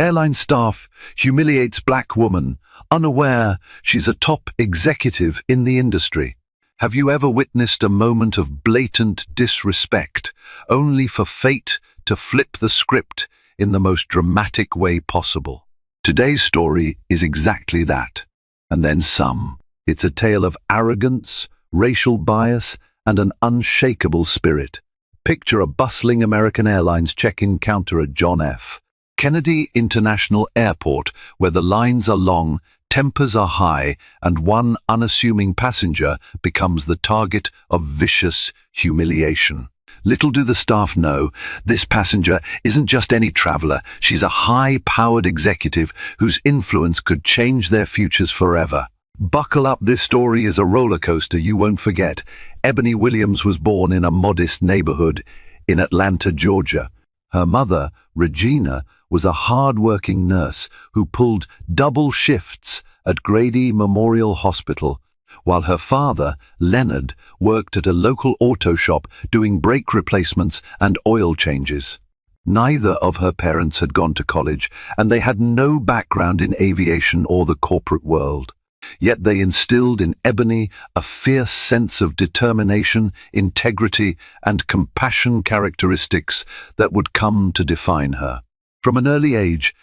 Airline staff humiliates black woman, unaware she's a top executive in the industry. Have you ever witnessed a moment of blatant disrespect, only for fate to flip the script in the most dramatic way possible? Today's story is exactly that, and then some. It's a tale of arrogance, racial bias, and an unshakable spirit. Picture a bustling American Airlines check-in counter at John F. Kennedy International Airport, where the lines are long, tempers are high, and one unassuming passenger becomes the target of vicious humiliation. Little do the staff know, this passenger isn't just any traveler. She's a high-powered executive whose influence could change their futures forever. Buckle up, this story is a roller coaster you won't forget. Ebony Williams was born in a modest neighborhood in Atlanta, Georgia. Her mother, Regina, was a hard-working nurse who pulled double shifts at Grady Memorial Hospital, while her father, Leonard, worked at a local auto shop doing brake replacements and oil changes. Neither of her parents had gone to college, and they had no background in aviation or the corporate world. Yet they instilled in Ebony a fierce sense of determination, integrity, and compassion, characteristics that would come to define her. From an early age,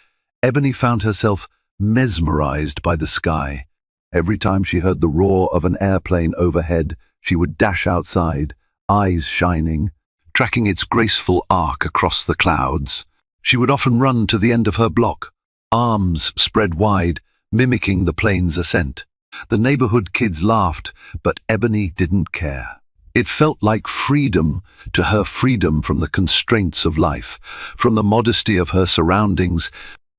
Ebony found herself mesmerized by the sky. Every time she heard the roar of an airplane overhead, she would dash outside, eyes shining, tracking its graceful arc across the clouds. She would often run to the end of her block, arms spread wide, mimicking the plane's ascent. The neighborhood kids laughed, but Ebony didn't care. It felt like freedom to her, freedom from the constraints of life, from the modesty of her surroundings,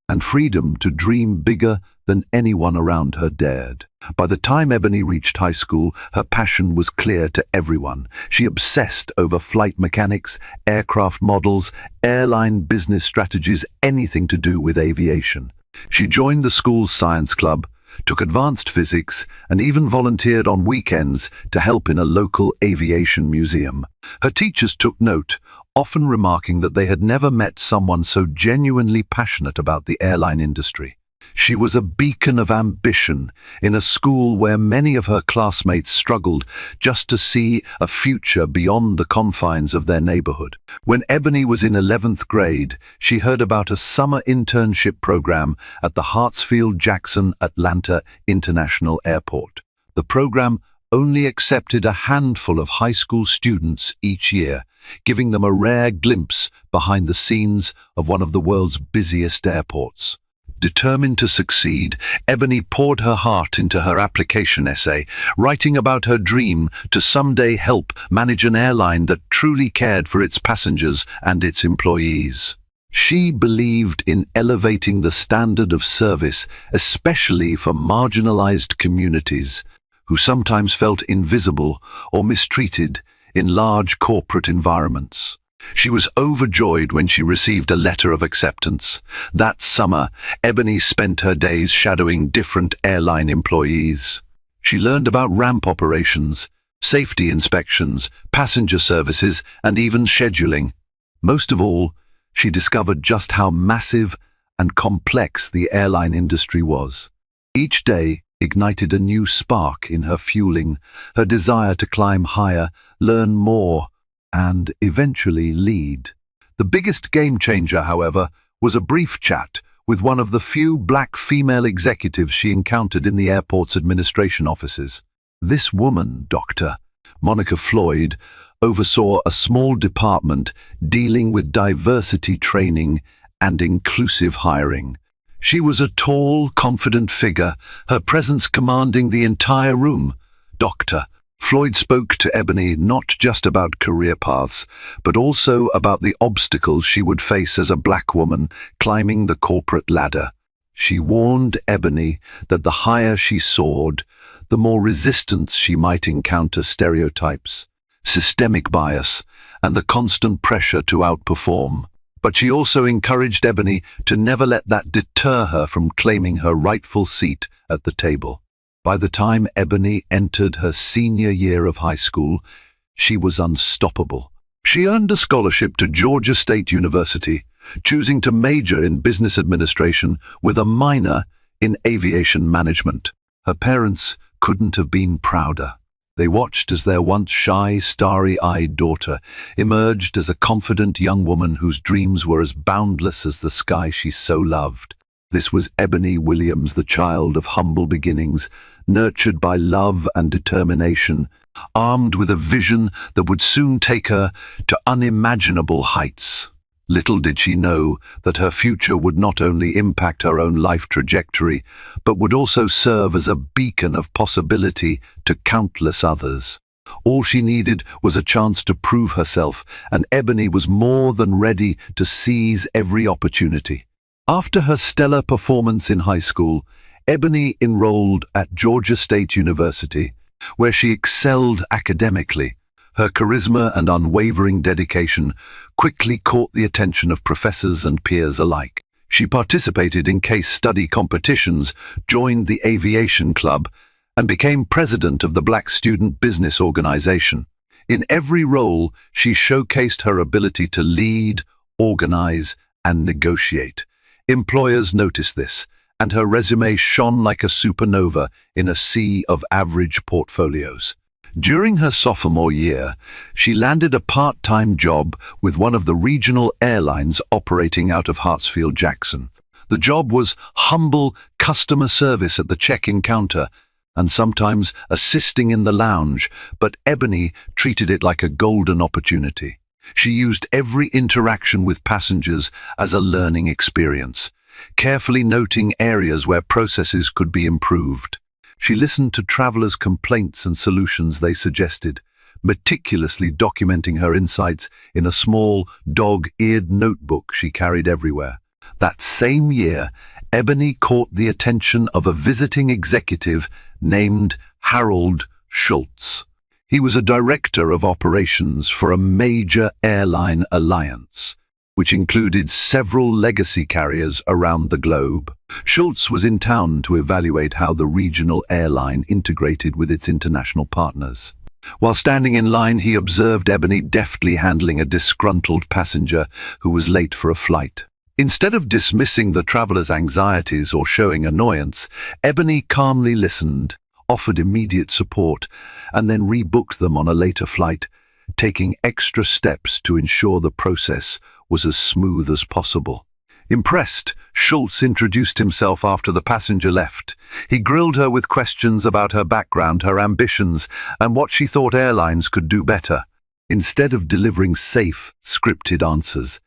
and freedom to dream bigger than anyone around her dared. By the time Ebony reached high school, her passion was clear to everyone. She obsessed over flight mechanics, aircraft models, airline business strategies, anything to do with aviation. She joined the school's science club, took advanced physics, and even volunteered on weekends to help in a local aviation museum. Her teachers took note, often remarking that they had never met someone so genuinely passionate about the airline industry. She was a beacon of ambition in a school where many of her classmates struggled just to see a future beyond the confines of their neighborhood. When Ebony was in 11th grade, she heard about a summer internship program at the Hartsfield-Jackson Atlanta International Airport. The program only accepted a handful of high school students each year, giving them a rare glimpse behind the scenes of one of the world's busiest airports. Determined to succeed, Ebony poured her heart into her application essay, writing about her dream to someday help manage an airline that truly cared for its passengers and its employees. She believed in elevating the standard of service, especially for marginalized communities who sometimes felt invisible or mistreated in large corporate environments. She was overjoyed when she received a letter of acceptance. That summer, Ebony spent her days shadowing different airline employees. She learned about ramp operations, safety inspections, passenger services, and even scheduling. Most of all, she discovered just how massive and complex the airline industry was. Each day ignited a new spark in her, fueling her desire to climb higher, learn more, and eventually lead. The biggest game changer, however, was a brief chat with one of the few black female executives she encountered in the airport's administration offices. This woman, Dr. Monica Floyd, oversaw a small department dealing with diversity training and inclusive hiring. She was a tall, confident figure, her presence commanding the entire room. Dr. Floyd spoke to Ebony not just about career paths, but also about the obstacles she would face as a black woman climbing the corporate ladder. She warned Ebony that the higher she soared, the more resistance she might encounter stereotypes, systemic bias, and the constant pressure to outperform. But she also encouraged Ebony to never let that deter her from claiming her rightful seat at the table. By the time Ebony entered her senior year of high school, she was unstoppable. She earned a scholarship to Georgia State University, choosing to major in business administration with a minor in aviation management. Her parents couldn't have been prouder. They watched as their once shy, starry-eyed daughter emerged as a confident young woman whose dreams were as boundless as the sky she so loved. This was Ebony Williams, the child of humble beginnings, nurtured by love and determination, armed with a vision that would soon take her to unimaginable heights. Little did she know that her future would not only impact her own life trajectory, but would also serve as a beacon of possibility to countless others. All she needed was a chance to prove herself, and Ebony was more than ready to seize every opportunity. After her stellar performance in high school, Ebony enrolled at Georgia State University, where she excelled academically. Her charisma and unwavering dedication quickly caught the attention of professors and peers alike. She participated in case study competitions, joined the aviation club, and became president of the Black Student Business Organization. In every role, she showcased her ability to lead, organize, and negotiate. Employers noticed this, and her resume shone like a supernova in a sea of average portfolios. During her sophomore year, she landed a part-time job with one of the regional airlines operating out of Hartsfield-Jackson. The job was humble customer service at the check-in counter and sometimes assisting in the lounge, but Ebony treated it like a golden opportunity. She used every interaction with passengers as a learning experience, carefully noting areas where processes could be improved. She listened to travelers' complaints and solutions they suggested, meticulously documenting her insights in a small, dog-eared notebook she carried everywhere. That same year, Ebony caught the attention of a visiting executive named Harold Schultz. He was a director of operations for a major airline alliance, which included several legacy carriers around the globe. Schultz was in town to evaluate how the regional airline integrated with its international partners. While standing in line, he observed Ebony deftly handling a disgruntled passenger who was late for a flight. Instead of dismissing the traveler's anxieties or showing annoyance, Ebony calmly listened, offered immediate support, and then rebooked them on a later flight, taking extra steps to ensure the process was as smooth as possible. Impressed, Schultz introduced himself after the passenger left. He grilled her with questions about her background, her ambitions, and what she thought airlines could do better. Instead of delivering safe, scripted answers,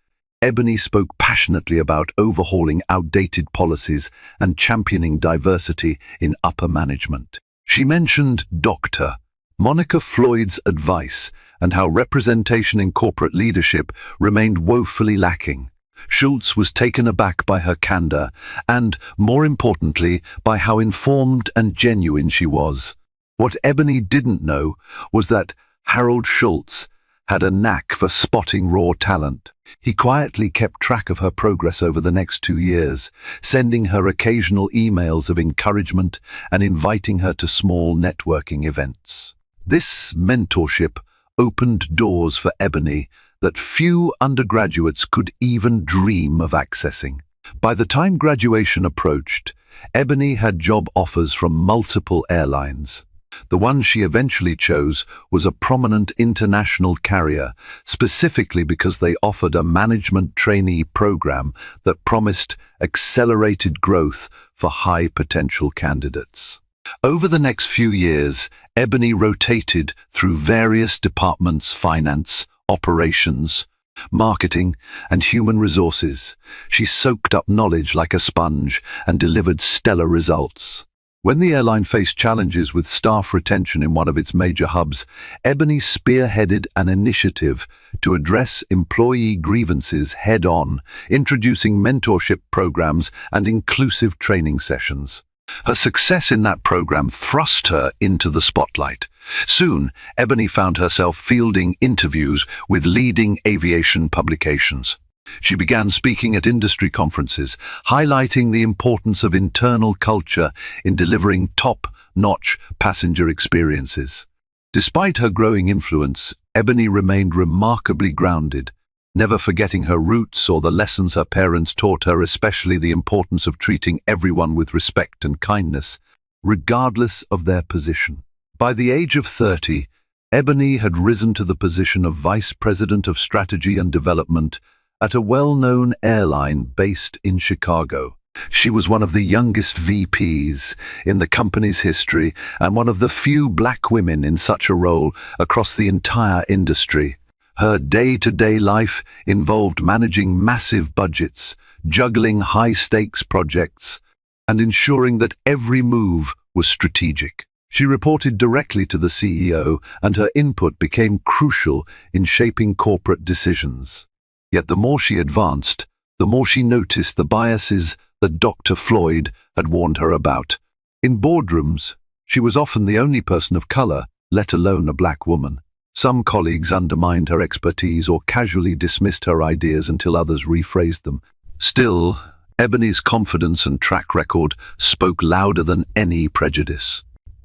Ebony spoke passionately about overhauling outdated policies and championing diversity in upper management. She mentioned Dr. Monica Floyd's advice and how representation in corporate leadership remained woefully lacking. Schultz was taken aback by her candor and, more importantly, by how informed and genuine she was. What Ebony didn't know was that Harold Schultz had a knack for spotting raw talent. He quietly kept track of her progress over the next 2 years, sending her occasional emails of encouragement and inviting her to small networking events. This mentorship opened doors for Ebony that few undergraduates could even dream of accessing. By the time graduation approached, Ebony had job offers from multiple airlines. The one she eventually chose was a prominent international carrier, specifically because they offered a management trainee program that promised accelerated growth for high-potential candidates. Over the next few years, Ebony rotated through various departments: finance, operations, marketing, and human resources. She soaked up knowledge like a sponge and delivered stellar results. When the airline faced challenges with staff retention in one of its major hubs, Ebony spearheaded an initiative to address employee grievances head-on, introducing mentorship programs and inclusive training sessions. Her success in that program thrust her into the spotlight. Soon, Ebony found herself fielding interviews with leading aviation publications. She began speaking at industry conferences, highlighting the importance of internal culture in delivering top-notch passenger experiences. Despite her growing influence, Ebony remained remarkably grounded, never forgetting her roots or the lessons her parents taught her, especially the importance of treating everyone with respect and kindness, regardless of their position. By the age of 30, Ebony had risen to the position of Vice President of Strategy and Development at a well-known airline based in Chicago. She was one of the youngest VPs in the company's history and one of the few black women in such a role across the entire industry. Her day-to-day life involved managing massive budgets, juggling high-stakes projects, and ensuring that every move was strategic. She reported directly to the CEO, and her input became crucial in shaping corporate decisions. Yet the more she advanced, the more she noticed the biases that Dr. Floyd had warned her about. In boardrooms, she was often the only person of color, let alone a black woman. Some colleagues undermined her expertise or casually dismissed her ideas until others rephrased them. Still, Ebony's confidence and track record spoke louder than any prejudice.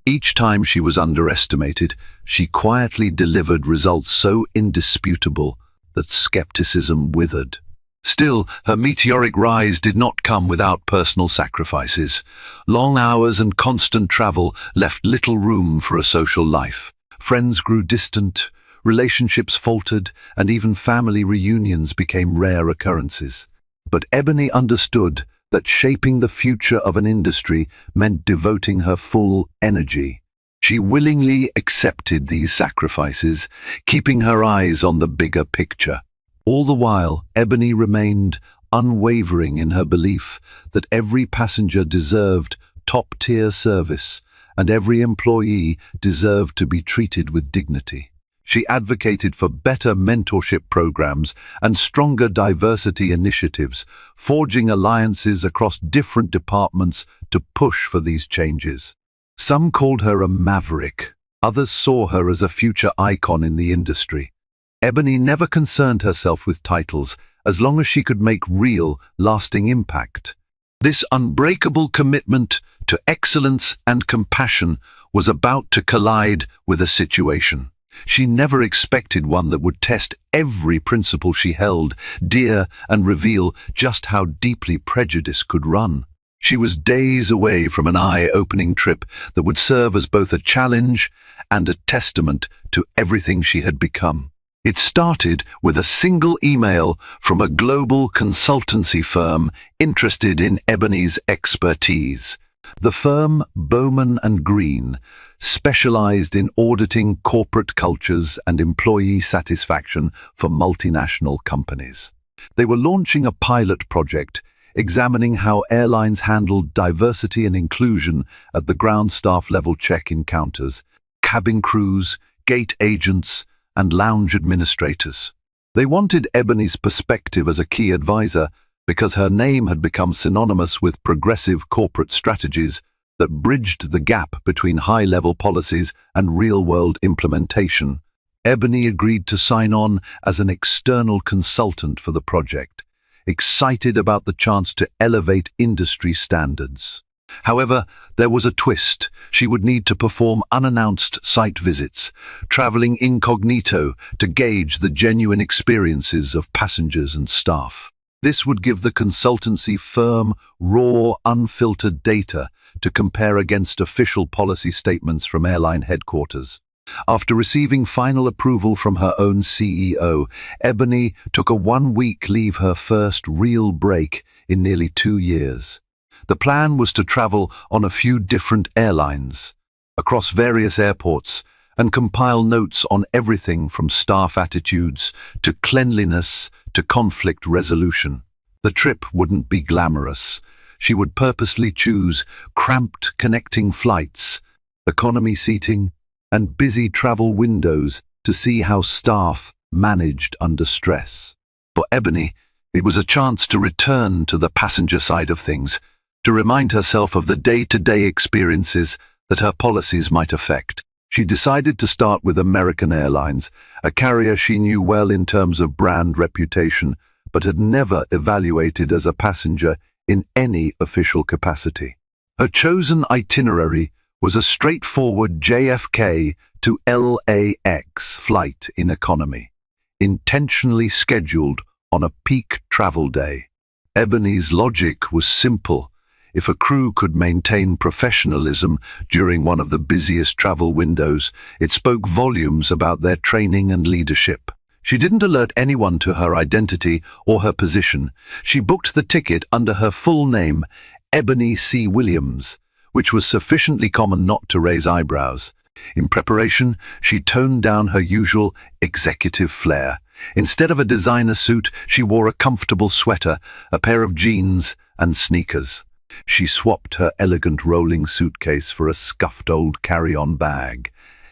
Each time she was underestimated, she quietly delivered results so indisputable that skepticism withered. Still, her meteoric rise did not come without personal sacrifices. Long hours and constant travel left little room for a social life. Friends grew distant, relationships faltered, and even family reunions became rare occurrences. But Ebony understood that shaping the future of an industry meant devoting her full energy. She willingly accepted these sacrifices, keeping her eyes on the bigger picture. All the while, Ebony remained unwavering in her belief that every passenger deserved top-tier service and every employee deserved to be treated with dignity. She advocated for better mentorship programs and stronger diversity initiatives, forging alliances across different departments to push for these changes. Some called her a maverick, others saw her as a future icon in the industry. Ebony never concerned herself with titles as long as she could make real, lasting impact. This unbreakable commitment to excellence and compassion was about to collide with a situation she never expected, one that would test every principle she held dear and reveal just how deeply prejudice could run. She was days away from an eye-opening trip that would serve as both a challenge and a testament to everything she had become. It started with a single email from a global consultancy firm interested in Ebony's expertise. The firm, Bowman & Green, specialized in auditing corporate cultures and employee satisfaction for multinational companies. They were launching a pilot project examining how airlines handled diversity and inclusion at the ground staff level check-in counters, cabin crews, gate agents, and lounge administrators. They wanted Ebony's perspective as a key advisor because her name had become synonymous with progressive corporate strategies that bridged the gap between high-level policies and real-world implementation. Ebony agreed to sign on as an external consultant for the project, excited about the chance to elevate industry standards. However, there was a twist. She would need to perform unannounced site visits, traveling incognito to gauge the genuine experiences of passengers and staff. This would give the consultancy firm raw, unfiltered data to compare against official policy statements from airline headquarters. After receiving final approval from her own CEO, Ebony took a one-week leave, her first real break in nearly 2 years. The plan was to travel on a few different airlines, across various airports, and compile notes on everything from staff attitudes to cleanliness to conflict resolution. The trip wouldn't be glamorous. She would purposely choose cramped connecting flights, economy seating, and busy travel windows to see how staff managed under stress. For Ebony, it was a chance to return to the passenger side of things, to remind herself of the day-to-day experiences that her policies might affect. She decided to start with American Airlines, a carrier she knew well in terms of brand reputation, but had never evaluated as a passenger in any official capacity. Her chosen itinerary was a straightforward JFK to LAX flight in economy, intentionally scheduled on a peak travel day. Ebony's logic was simple. If a crew could maintain professionalism during one of the busiest travel windows, it spoke volumes about their training and leadership. She didn't alert anyone to her identity or her position. She booked the ticket under her full name, Ebony C. Williams, which was sufficiently common not to raise eyebrows. In preparation, she toned down her usual executive flair. Instead of a designer suit, she wore a comfortable sweater, a pair of jeans, and sneakers. She swapped her elegant rolling suitcase for a scuffed old carry-on bag.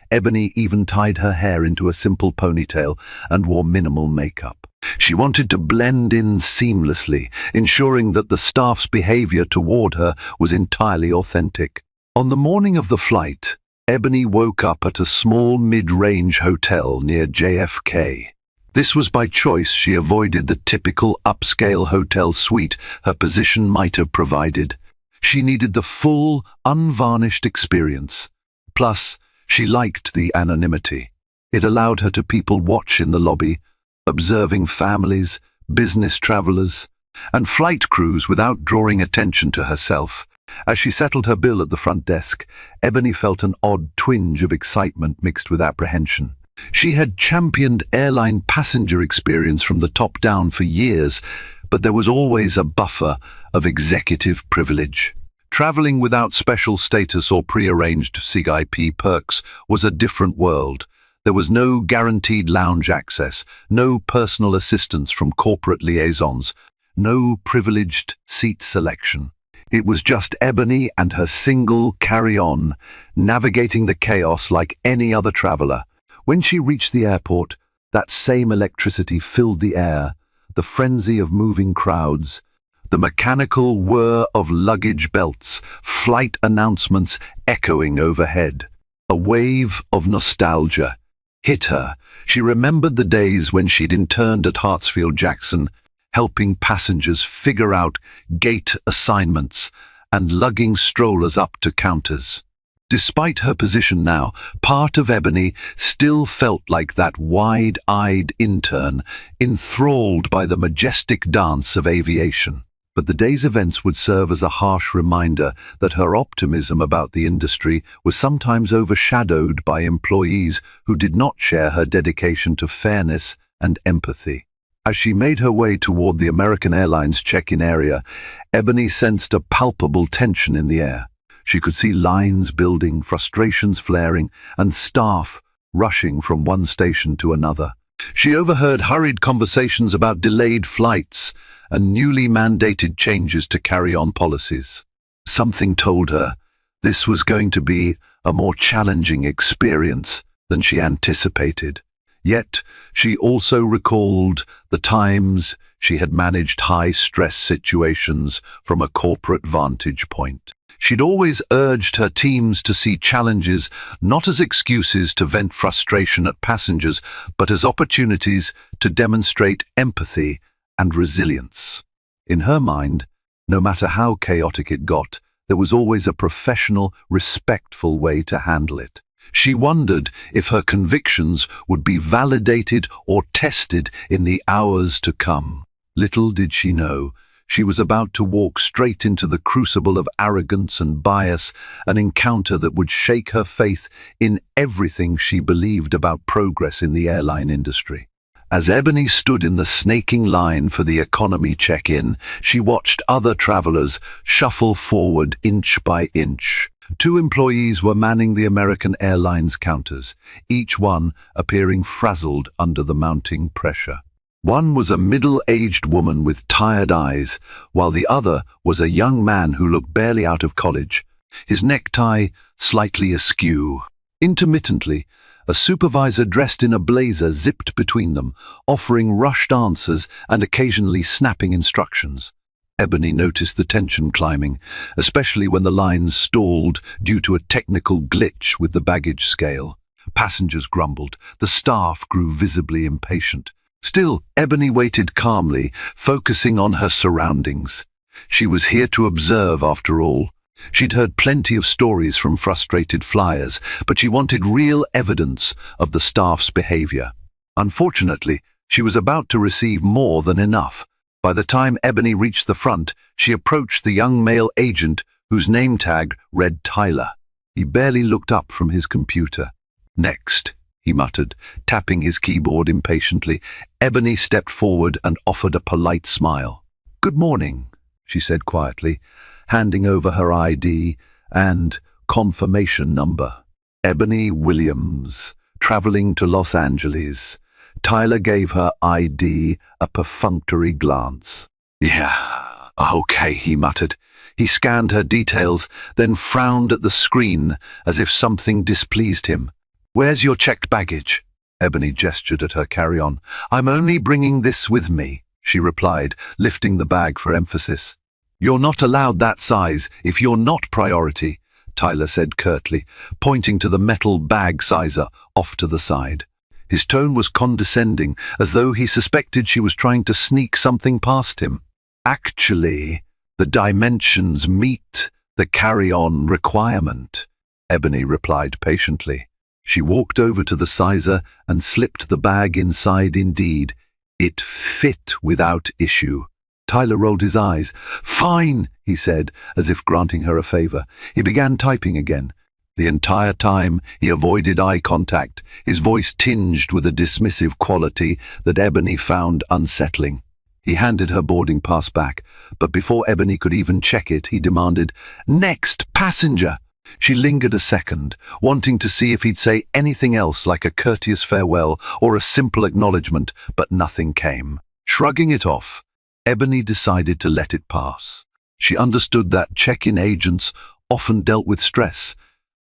Ebony even tied her hair into a simple ponytail and wore minimal makeup. She wanted to blend in seamlessly, ensuring that the staff's behavior toward her was entirely authentic. On the morning of the flight, Ebony woke up at a small mid-range hotel near JFK. This was by choice. She avoided the typical upscale hotel suite her position might have provided. She needed the full, unvarnished experience. Plus, she liked the anonymity. It allowed her to people watch in the lobby, observing families, business travelers, and flight crews without drawing attention to herself. As she settled her bill at the front desk, Ebony felt an odd twinge of excitement mixed with apprehension. She had championed airline passenger experience from the top down for years, but there was always a buffer of executive privilege. Traveling without special status or pre-arranged CIP perks was a different world. There was no guaranteed lounge access, no personal assistance from corporate liaisons, no privileged seat selection. It was just Ebony and her single carry-on, navigating the chaos like any other traveler. When she reached the airport, that same electricity filled the air, the frenzy of moving crowds, the mechanical whir of luggage belts, flight announcements echoing overhead. A wave of nostalgia hit her. She remembered the days when she'd interned at Hartsfield-Jackson, helping passengers figure out gate assignments and lugging strollers up to counters. Despite her position now, part of Ebony still felt like that wide-eyed intern, enthralled by the majestic dance of aviation. But the day's events would serve as a harsh reminder that her optimism about the industry was sometimes overshadowed by employees who did not share her dedication to fairness and empathy. As she made her way toward the American Airlines check-in area, Ebony sensed a palpable tension in the air. She could see lines building, frustrations flaring, and staff rushing from one station to another. She overheard hurried conversations about delayed flights and newly mandated changes to carry-on policies. Something told her this was going to be a more challenging experience than she anticipated. Yet, she also recalled the times she had managed high-stress situations from a corporate vantage point. She'd always urged her teams to see challenges not as excuses to vent frustration at passengers, but as opportunities to demonstrate empathy and resilience. In her mind, no matter how chaotic it got, there was always a professional, respectful way to handle it. She wondered if her convictions would be validated or tested in the hours to come. Little did she know, she was about to walk straight into the crucible of arrogance and bias, an encounter that would shake her faith in everything she believed about progress in the airline industry. As Ebony stood in the snaking line for the economy check-in, she watched other travelers shuffle forward inch by inch. 2 employees were manning the American Airlines counters, each one appearing frazzled under the mounting pressure. One was a middle-aged woman with tired eyes, while the other was a young man who looked barely out of college, his necktie slightly askew. Intermittently, a supervisor dressed in a blazer zipped between them, offering rushed answers and occasionally snapping instructions. Ebony noticed the tension climbing, especially when the lines stalled due to a technical glitch with the baggage scale. Passengers grumbled, the staff grew visibly impatient. Still, Ebony waited calmly, focusing on her surroundings. She was here to observe, after all. She'd heard plenty of stories from frustrated flyers, but she wanted real evidence of the staff's behavior. Unfortunately, she was about to receive more than enough. By the time Ebony reached the front, she approached the young male agent whose name tag read Tyler. He barely looked up from his computer. "Next," he muttered, tapping his keyboard impatiently. Ebony stepped forward and offered a polite smile. "Good morning," she said quietly, handing over her ID and confirmation number. "Ebony Williams, traveling to Los Angeles." Tyler gave her ID a perfunctory glance. "Yeah, okay," he muttered. He scanned her details, then frowned at the screen as if something displeased him. "Where's your checked baggage?" Ebony gestured at her carry-on. "I'm only bringing this with me," she replied, lifting the bag for emphasis. "You're not allowed that size if you're not priority," Tyler said curtly, pointing to the metal bag sizer off to the side. His tone was condescending, as though he suspected she was trying to sneak something past him. "Actually, the dimensions meet the carry-on requirement," Ebony replied patiently. She walked over to the sizer and slipped the bag inside indeed. It fit without issue. Tyler rolled his eyes. "Fine," he said, as if granting her a favor. He began typing again. The entire time, he avoided eye contact, his voice tinged with a dismissive quality that Ebony found unsettling. He handed her boarding pass back, but before Ebony could even check it, he demanded, "Next passenger!" She lingered a second, wanting to see if he'd say anything else like a courteous farewell or a simple acknowledgement, but nothing came. Shrugging it off, Ebony decided to let it pass. She understood that check-in agents often dealt with stress.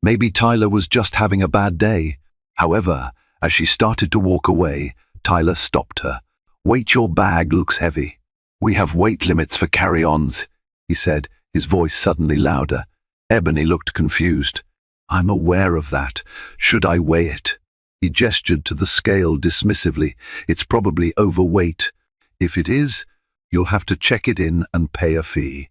Maybe Tyler was just having a bad day. However, as she started to walk away, Tyler stopped her. "Wait, your bag looks heavy." "We have weight limits for carry-ons," he said, his voice suddenly louder. Ebony looked confused. "I'm aware of that. Should I weigh it?" He gestured to the scale dismissively. "It's probably overweight. If it is, you'll have to check it in and pay a fee."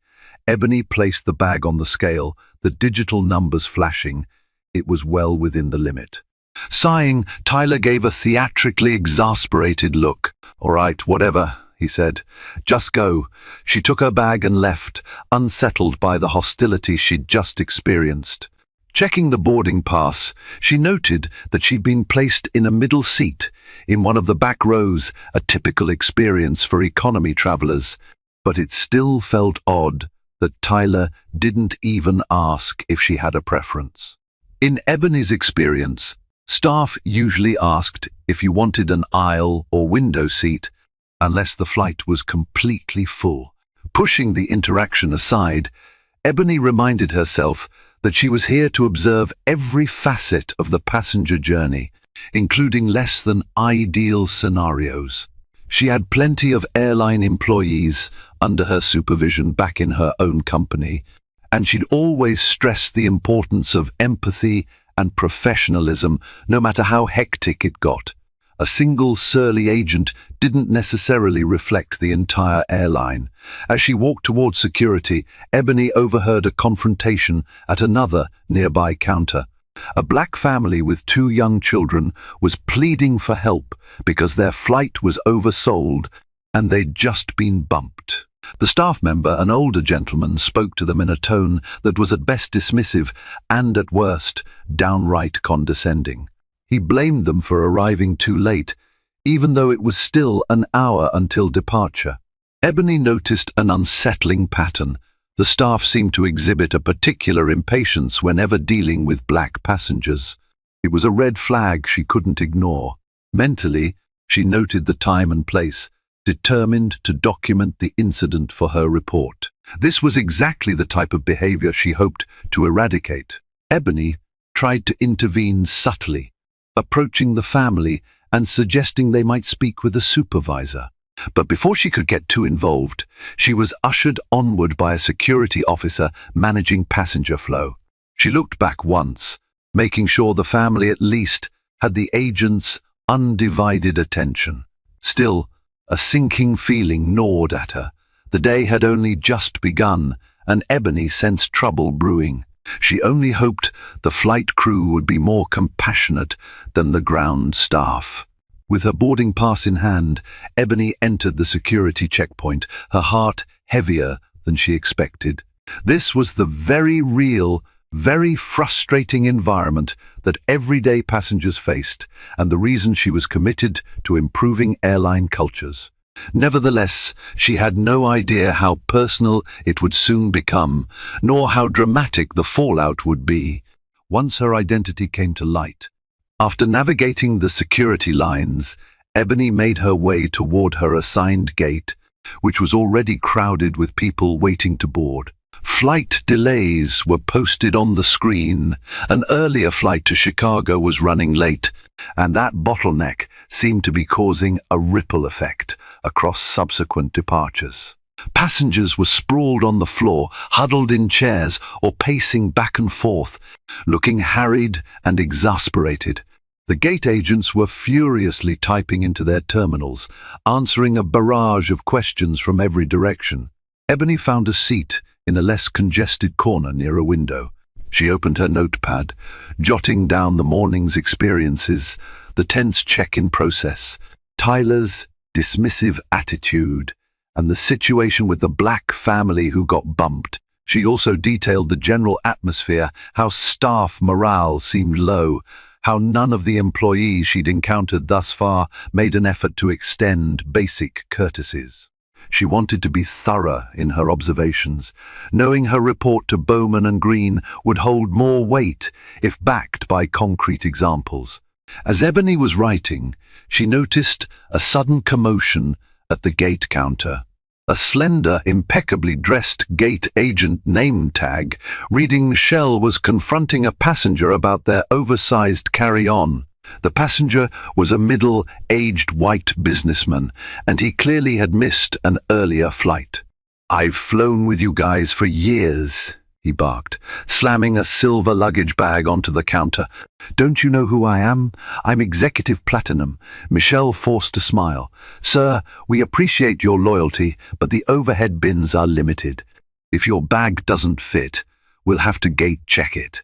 Ebony placed the bag on the scale, the digital numbers flashing. It was well within the limit. Sighing, Tyler gave a theatrically exasperated look. "All right, whatever," he said. "Just go." She took her bag and left, unsettled by the hostility she'd just experienced. Checking the boarding pass, she noted that she'd been placed in a middle seat, in one of the back rows, a typical experience for economy travelers. But it still felt odd that Tyler didn't even ask if she had a preference. In Ebony's experience, staff usually asked if you wanted an aisle or window seat, unless the flight was completely full. Pushing the interaction aside, Ebony reminded herself that she was here to observe every facet of the passenger journey, including less than ideal scenarios. She had plenty of airline employees under her supervision back in her own company, and she'd always stressed the importance of empathy and professionalism, no matter how hectic it got. A single surly agent didn't necessarily reflect the entire airline. As she walked towards security, Ebony overheard a confrontation at another nearby counter. A black family with 2 young children was pleading for help because their flight was oversold and they'd just been bumped. The staff member, an older gentleman, spoke to them in a tone that was at best dismissive and at worst downright condescending. He blamed them for arriving too late, even though it was still an hour until departure. Ebony noticed an unsettling pattern. The staff seemed to exhibit a particular impatience whenever dealing with black passengers. It was a red flag she couldn't ignore. Mentally, she noted the time and place, determined to document the incident for her report. This was exactly the type of behavior she hoped to eradicate. Ebony tried to intervene subtly, approaching the family and suggesting they might speak with a supervisor. But before she could get too involved, she was ushered onward by a security officer managing passenger flow. She looked back once, making sure the family at least had the agent's undivided attention. Still, a sinking feeling gnawed at her. The day had only just begun, and Ebony sensed trouble brewing. She only hoped the flight crew would be more compassionate than the ground staff. With her boarding pass in hand, Ebony entered the security checkpoint, her heart heavier than she expected. This was the very real, very frustrating environment that everyday passengers faced, and the reason she was committed to improving airline cultures. Nevertheless, she had no idea how personal it would soon become, nor how dramatic the fallout would be. Once her identity came to light, after navigating the security lines, Ebony made her way toward her assigned gate, which was already crowded with people waiting to board. Flight delays were posted on the screen. An earlier flight to Chicago was running late, and that bottleneck seemed to be causing a ripple effect across subsequent departures. Passengers were sprawled on the floor, huddled in chairs, or pacing back and forth, looking harried and exasperated. The gate agents were furiously typing into their terminals, answering a barrage of questions from every direction. Ebony found a seat in a less congested corner near a window. She opened her notepad, jotting down the morning's experiences, the tense check-in process, Tyler's dismissive attitude, and the situation with the black family who got bumped. She also detailed the general atmosphere, how staff morale seemed low, how none of the employees she'd encountered thus far made an effort to extend basic courtesies. She wanted to be thorough in her observations, knowing her report to Bowman and Green would hold more weight if backed by concrete examples. As Ebony was writing, she noticed a sudden commotion at the gate counter. A slender, impeccably dressed gate agent name tag reading Michelle was confronting a passenger about their oversized carry-on. The passenger was a middle-aged white businessman, and he clearly had missed an earlier flight. "I've flown with you guys for years," he barked, slamming a silver luggage bag onto the counter. "Don't you know who I am? I'm Executive Platinum." Michelle forced a smile. "Sir, we appreciate your loyalty, but the overhead bins are limited. If your bag doesn't fit, we'll have to gate check it."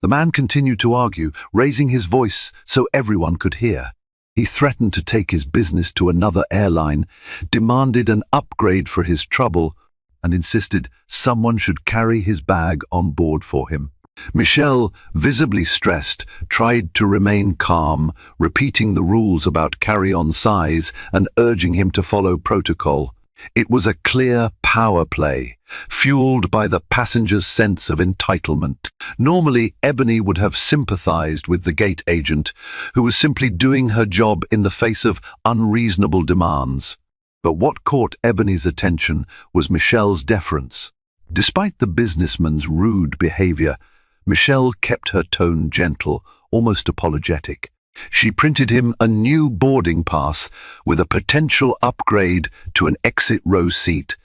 The man continued to argue, raising his voice so everyone could hear. He threatened to take his business to another airline, demanded an upgrade for his trouble, and insisted someone should carry his bag on board for him. Michelle, visibly stressed, tried to remain calm, repeating the rules about carry-on size and urging him to follow protocol. It was a clear power play, fueled by the passenger's sense of entitlement. Normally, Ebony would have sympathized with the gate agent, who was simply doing her job in the face of unreasonable demands. But what caught Ebony's attention was Michelle's deference. Despite the businessman's rude behavior, Michelle kept her tone gentle, almost apologetic. She printed him a new boarding pass with a potential upgrade to an exit row seat,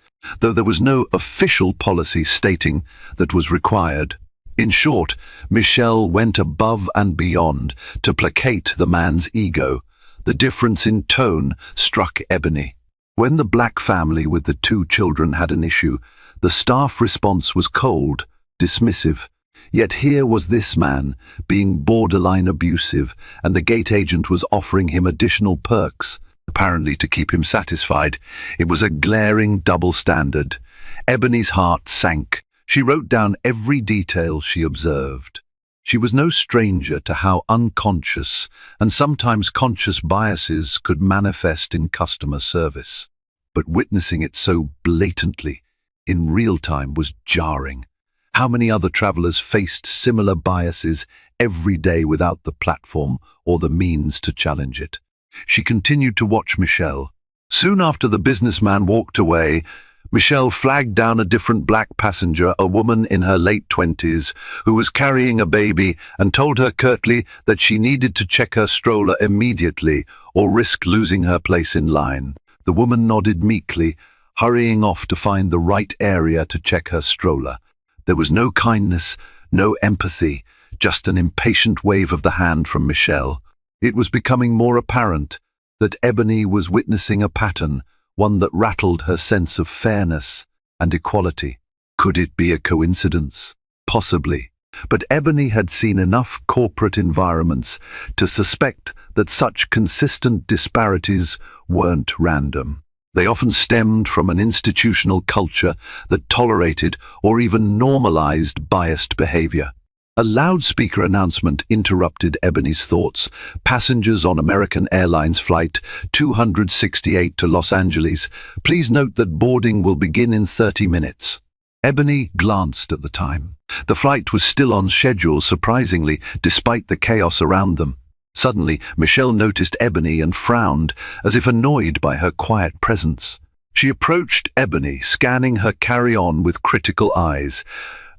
though there was no official policy stating that was required. In short, Michelle went above and beyond to placate the man's ego. The difference in tone struck Ebony. When the black family with the 2 children had an issue, the staff response was cold, dismissive. Yet here was this man, being borderline abusive, and the gate agent was offering him additional perks, apparently to keep him satisfied. It was a glaring double standard. Ebony's heart sank. She wrote down every detail she observed. She was no stranger to how unconscious and sometimes conscious biases could manifest in customer service. But witnessing it so blatantly, in real time, was jarring. How many other travelers faced similar biases every day without the platform or the means to challenge it? She continued to watch Michelle. Soon after the businessman walked away, Michelle flagged down a different black passenger, a woman in her late 20s, who was carrying a baby, and told her curtly that she needed to check her stroller immediately or risk losing her place in line. The woman nodded meekly, hurrying off to find the right area to check her stroller. There was no kindness, no empathy, just an impatient wave of the hand from Michelle. It was becoming more apparent that Ebony was witnessing a pattern, one that rattled her sense of fairness and equality. Could it be a coincidence? Possibly. But Ebony had seen enough corporate environments to suspect that such consistent disparities weren't random. They often stemmed from an institutional culture that tolerated or even normalized biased behavior. A loudspeaker announcement interrupted Ebony's thoughts. Passengers on American Airlines Flight 268 to Los Angeles, please note that boarding will begin in 30 minutes. Ebony glanced at the time. The flight was still on schedule, surprisingly, despite the chaos around them. Suddenly, Michelle noticed Ebony and frowned, as if annoyed by her quiet presence. She approached Ebony, scanning her carry-on with critical eyes.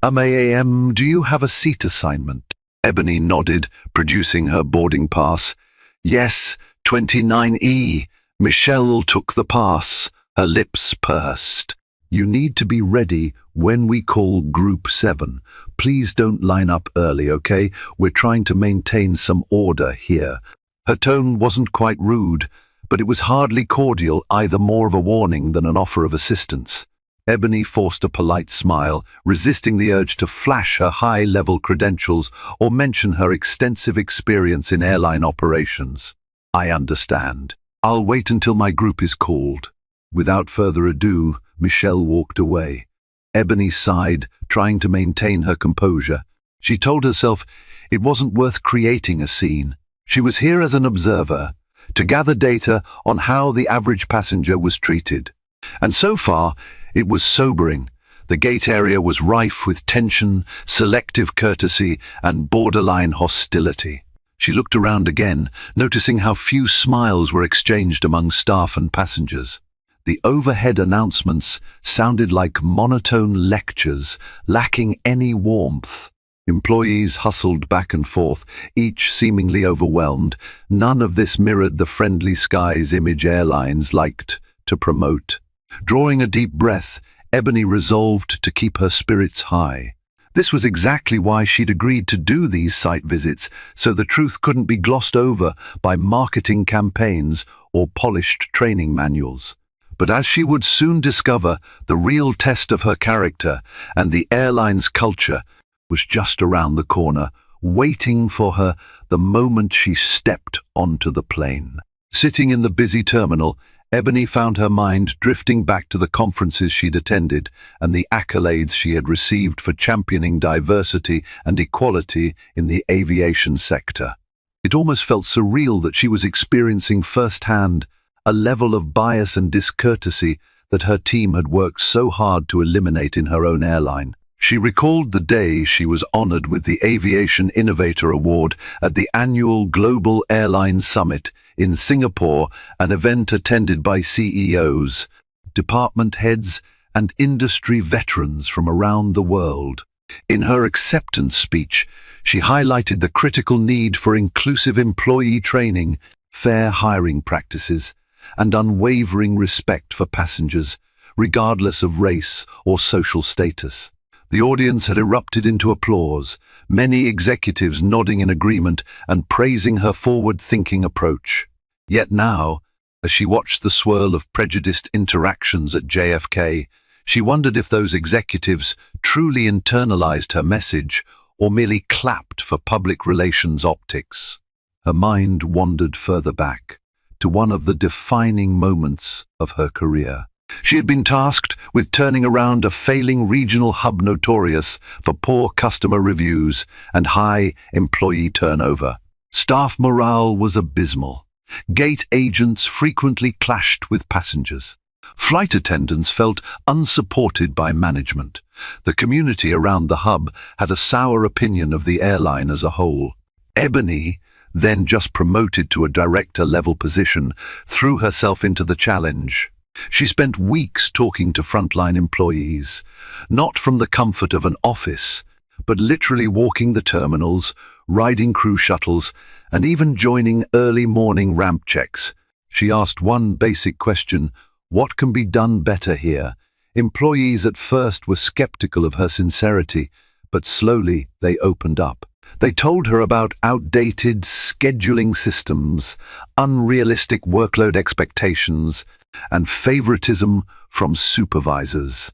"Ma'am, do you have a seat assignment?" Ebony nodded, producing her boarding pass. "Yes, 29E. Michelle took the pass." Her lips pursed. "You need to be ready when we call Group 7. Please don't line up early, okay? We're trying to maintain some order here." Her tone wasn't quite rude, but it was hardly cordial, either more of a warning than an offer of assistance. Ebony forced a polite smile, resisting the urge to flash her high-level credentials or mention her extensive experience in airline operations. "I understand. I'll wait until my group is called." Without further ado, Michelle walked away. Ebony sighed, trying to maintain her composure. She told herself it wasn't worth creating a scene. She was here as an observer, to gather data on how the average passenger was treated. And so far, it was sobering. The gate area was rife with tension, selective courtesy, and borderline hostility. She looked around again, noticing how few smiles were exchanged among staff and passengers. The overhead announcements sounded like monotone lectures, lacking any warmth. Employees hustled back and forth, each seemingly overwhelmed. None of this mirrored the friendly skies image airlines liked to promote. Drawing a deep breath, Ebony resolved to keep her spirits high. This was exactly why she'd agreed to do these site visits, so the truth couldn't be glossed over by marketing campaigns or polished training manuals. But as she would soon discover, the real test of her character and the airline's culture was just around the corner, waiting for her the moment she stepped onto the plane. Sitting in the busy terminal, Ebony found her mind drifting back to the conferences she'd attended and the accolades she had received for championing diversity and equality in the aviation sector. It almost felt surreal that she was experiencing firsthand a level of bias and discourtesy that her team had worked so hard to eliminate in her own airline. She recalled the day she was honored with the Aviation Innovator Award at the annual Global Airline Summit in Singapore, an event attended by CEOs, department heads, and industry veterans from around the world. In her acceptance speech, she highlighted the critical need for inclusive employee training, fair hiring practices, and unwavering respect for passengers, regardless of race or social status. The audience had erupted into applause, many executives nodding in agreement and praising her forward-thinking approach. Yet now, as she watched the swirl of prejudiced interactions at JFK, she wondered if those executives truly internalized her message or merely clapped for public relations optics. Her mind wandered further back, to one of the defining moments of her career. She had been tasked with turning around a failing regional hub notorious for poor customer reviews and high employee turnover. Staff morale was abysmal. Gate agents frequently clashed with passengers. Flight attendants felt unsupported by management. The community around the hub had a sour opinion of the airline as a whole. Ebony, then just promoted to a director-level position, threw herself into the challenge. She spent weeks talking to frontline employees, not from the comfort of an office, but literally walking the terminals, riding crew shuttles, and even joining early morning ramp checks. She asked one basic question: what can be done better here? Employees at first were skeptical of her sincerity, but slowly they opened up. They told her about outdated scheduling systems, unrealistic workload expectations, and favoritism from supervisors.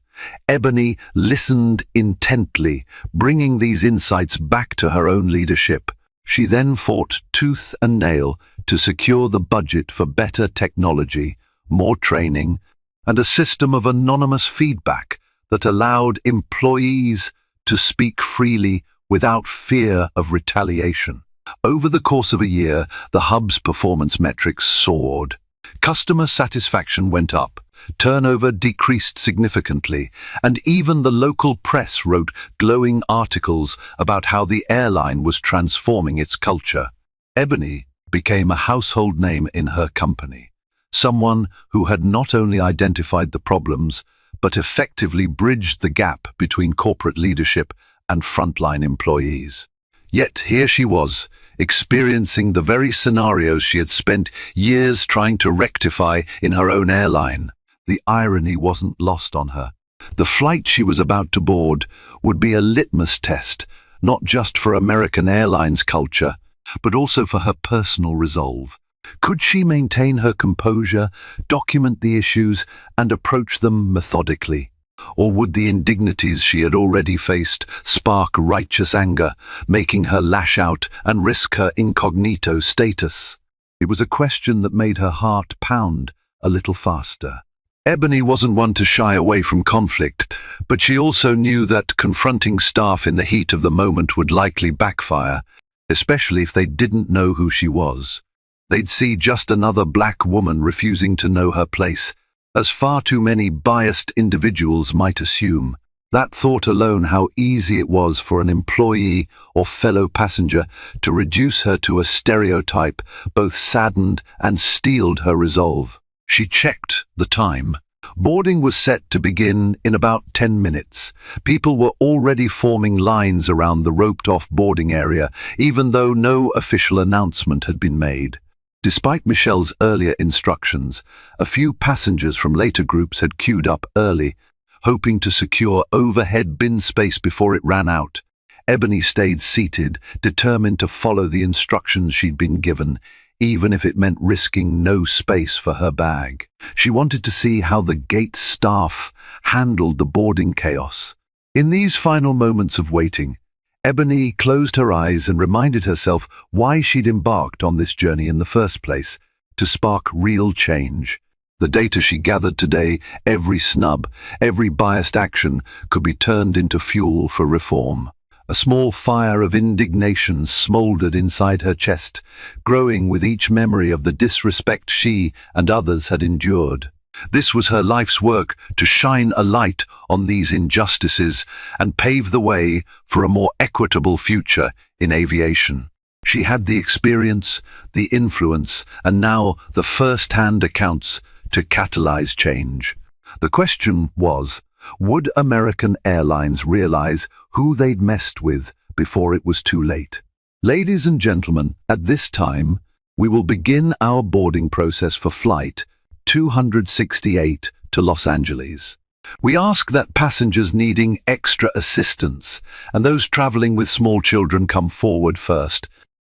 Ebony listened intently, bringing these insights back to her own leadership. She then fought tooth and nail to secure the budget for better technology, more training, and a system of anonymous feedback that allowed employees to speak freely without fear of retaliation. Over the course of a year, the hub's performance metrics soared. Customer satisfaction went up, turnover decreased significantly, and even the local press wrote glowing articles about how the airline was transforming its culture. Ebony became a household name in her company, someone who had not only identified the problems, but effectively bridged the gap between corporate leadership and frontline employees. Yet here she was, experiencing the very scenarios she had spent years trying to rectify in her own airline. The irony wasn't lost on her. The flight she was about to board would be a litmus test, not just for American Airlines culture, but also for her personal resolve. Could she maintain her composure, document the issues, and approach them methodically? Or would the indignities she had already faced spark righteous anger, making her lash out and risk her incognito status? It was a question that made her heart pound a little faster. Ebony wasn't one to shy away from conflict, but she also knew that confronting staff in the heat of the moment would likely backfire, especially if they didn't know who she was. They'd see just another black woman refusing to know her place, as far too many biased individuals might assume. That thought alone, how easy it was for an employee or fellow passenger to reduce her to a stereotype, both saddened and steeled her resolve. She checked the time. Boarding was set to begin in about 10 minutes. People were already forming lines around the roped-off boarding area, even though no official announcement had been made. Despite Michelle's earlier instructions, a few passengers from later groups had queued up early, hoping to secure overhead bin space before it ran out. Ebony stayed seated, determined to follow the instructions she'd been given, even if it meant risking no space for her bag. She wanted to see how the gate staff handled the boarding chaos. In these final moments of waiting, Ebony closed her eyes and reminded herself why she'd embarked on this journey in the first place, to spark real change. The data she gathered today, every snub, every biased action, could be turned into fuel for reform. A small fire of indignation smoldered inside her chest, growing with each memory of the disrespect she and others had endured. This was her life's work, to shine a light on these injustices and pave the way for a more equitable future in aviation. She had the experience, the influence, and now the first-hand accounts to catalyze change. The question was, would American Airlines realize who they'd messed with before it was too late? Ladies and gentlemen, at this time, we will begin our boarding process for flight 268 to Los Angeles. We ask that passengers needing extra assistance and those traveling with small children come forward first,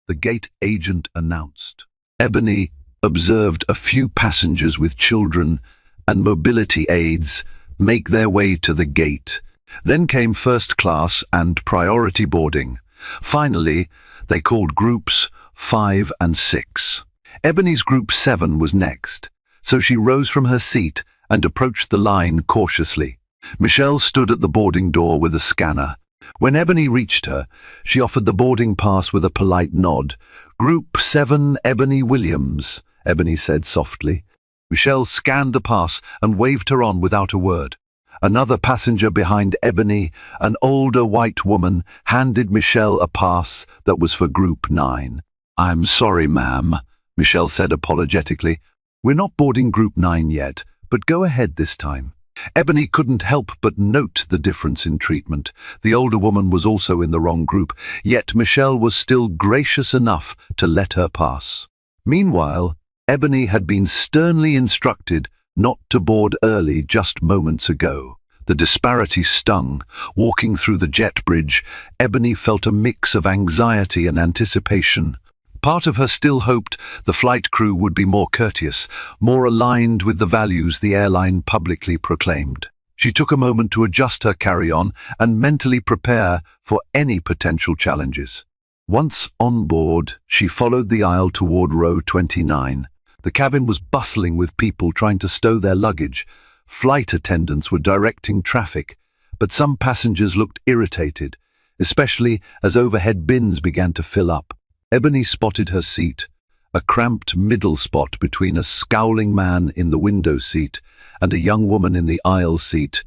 the gate agent announced. Ebony observed a few passengers with children and mobility aids make their way to the gate. Then came first class and priority boarding. Finally, they called groups 5 and 6. Ebony's group 7 was next, so she rose from her seat and approached the line cautiously. Michelle stood at the boarding door with a scanner. When Ebony reached her, she offered the boarding pass with a polite nod. "Group 7, Ebony Williams," Ebony said softly. Michelle scanned the pass and waved her on without a word. Another passenger behind Ebony, an older white woman, handed Michelle a pass that was for Group 9. "I'm sorry, ma'am," Michelle said apologetically. "We're not boarding Group 9 yet, but go ahead this time." Ebony couldn't help but note the difference in treatment. The older woman was also in the wrong group, yet Michelle was still gracious enough to let her pass. Meanwhile, Ebony had been sternly instructed not to board early just moments ago. The disparity stung. Walking through the jet bridge, Ebony felt a mix of anxiety and anticipation. Part of her still hoped the flight crew would be more courteous, more aligned with the values the airline publicly proclaimed. She took a moment to adjust her carry-on and mentally prepare for any potential challenges. Once on board, she followed the aisle toward row 29. The cabin was bustling with people trying to stow their luggage. Flight attendants were directing traffic, but some passengers looked irritated, especially as overhead bins began to fill up. Ebony spotted her seat, a cramped middle spot between a scowling man in the window seat and a young woman in the aisle seat,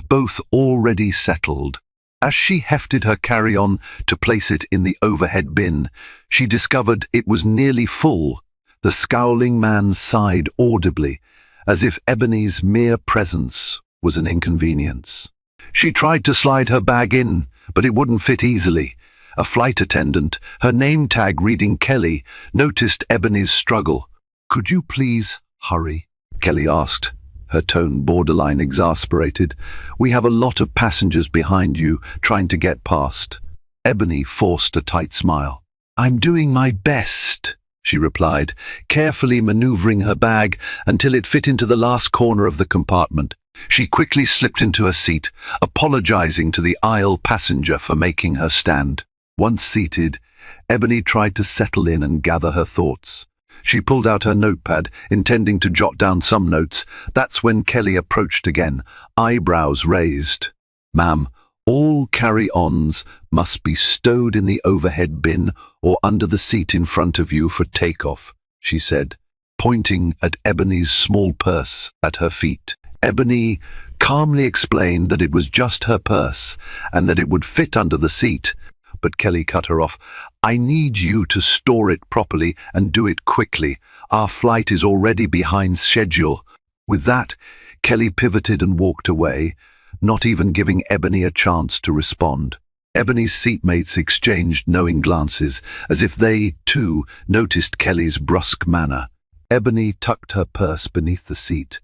both already settled. As she hefted her carry-on to place it in the overhead bin, she discovered it was nearly full. The scowling man sighed audibly, as if Ebony's mere presence was an inconvenience. She tried to slide her bag in, but it wouldn't fit easily. A flight attendant, her name tag reading Kelly, noticed Ebony's struggle. "Could you please hurry?" Kelly asked, her tone borderline exasperated. "We have a lot of passengers behind you trying to get past." Ebony forced a tight smile. "I'm doing my best," she replied, carefully maneuvering her bag until it fit into the last corner of the compartment. She quickly slipped into her seat, apologizing to the aisle passenger for making her stand. Once seated, Ebony tried to settle in and gather her thoughts. She pulled out her notepad, intending to jot down some notes. That's when Kelly approached again, eyebrows raised. "Ma'am, all carry-ons must be stowed in the overhead bin or under the seat in front of you for takeoff," she said, pointing at Ebony's small purse at her feet. Ebony calmly explained that it was just her purse and that it would fit under the seat. But Kelly cut her off. "I need you to store it properly and do it quickly. Our flight is already behind schedule." With that, Kelly pivoted and walked away, not even giving Ebony a chance to respond. Ebony's seatmates exchanged knowing glances, as if they, too, noticed Kelly's brusque manner. Ebony tucked her purse beneath the seat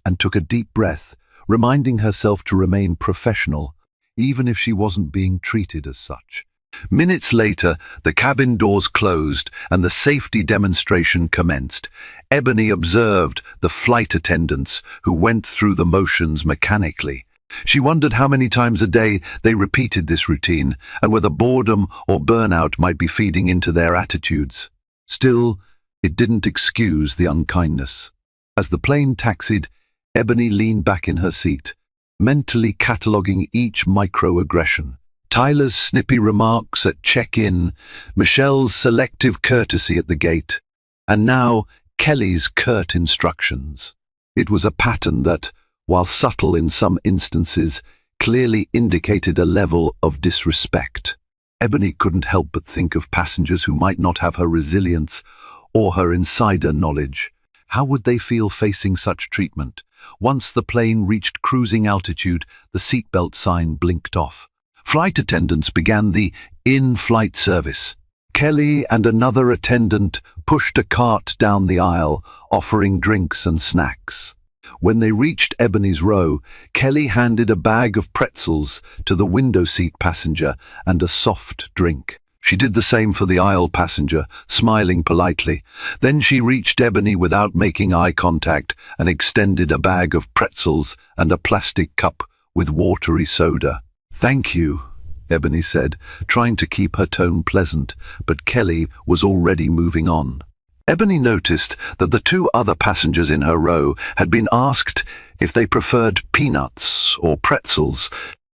and took a deep breath, reminding herself to remain professional, even if she wasn't being treated as such. Minutes later, the cabin doors closed and the safety demonstration commenced. Ebony observed the flight attendants, who went through the motions mechanically. She wondered how many times a day they repeated this routine, and whether boredom or burnout might be feeding into their attitudes. Still, it didn't excuse the unkindness. As the plane taxied, Ebony leaned back in her seat, mentally cataloguing each microaggression. Tyler's snippy remarks at check-in, Michelle's selective courtesy at the gate, and now Kelly's curt instructions. It was a pattern that, while subtle in some instances, clearly indicated a level of disrespect. Ebony couldn't help but think of passengers who might not have her resilience or her insider knowledge. How would they feel facing such treatment? Once the plane reached cruising altitude, the seatbelt sign blinked off. Flight attendants began the in-flight service. Kelly and another attendant pushed a cart down the aisle, offering drinks and snacks. When they reached Ebony's row, Kelly handed a bag of pretzels to the window seat passenger and a soft drink. She did the same for the aisle passenger, smiling politely. Then she reached Ebony without making eye contact and extended a bag of pretzels and a plastic cup with watery soda. "Thank you," Ebony said, trying to keep her tone pleasant, but Kelly was already moving on. Ebony noticed that the two other passengers in her row had been asked if they preferred peanuts or pretzels,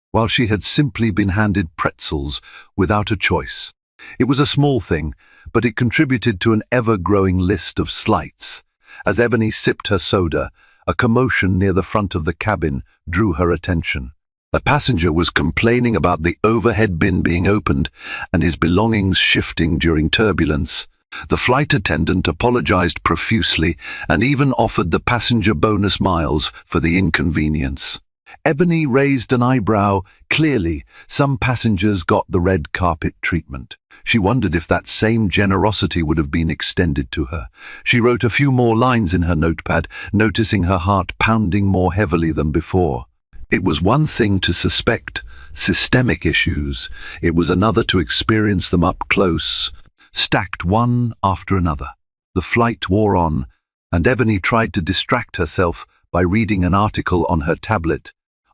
while she had simply been handed pretzels without a choice. It was a small thing, but it contributed to an ever-growing list of slights. As Ebony sipped her soda, a commotion near the front of the cabin drew her attention. A passenger was complaining about the overhead bin being opened and his belongings shifting during turbulence. The flight attendant apologized profusely and even offered the passenger bonus miles for the inconvenience. Ebony raised an eyebrow. Clearly, some passengers got the red carpet treatment. She wondered if that same generosity would have been extended to her. She wrote a few more lines in her notepad, noticing her heart pounding more heavily than before. It was one thing to suspect systemic issues. It was another to experience them up close. stacked one after another. The flight wore on, and Ebony tried to distract herself by reading an article on her tablet,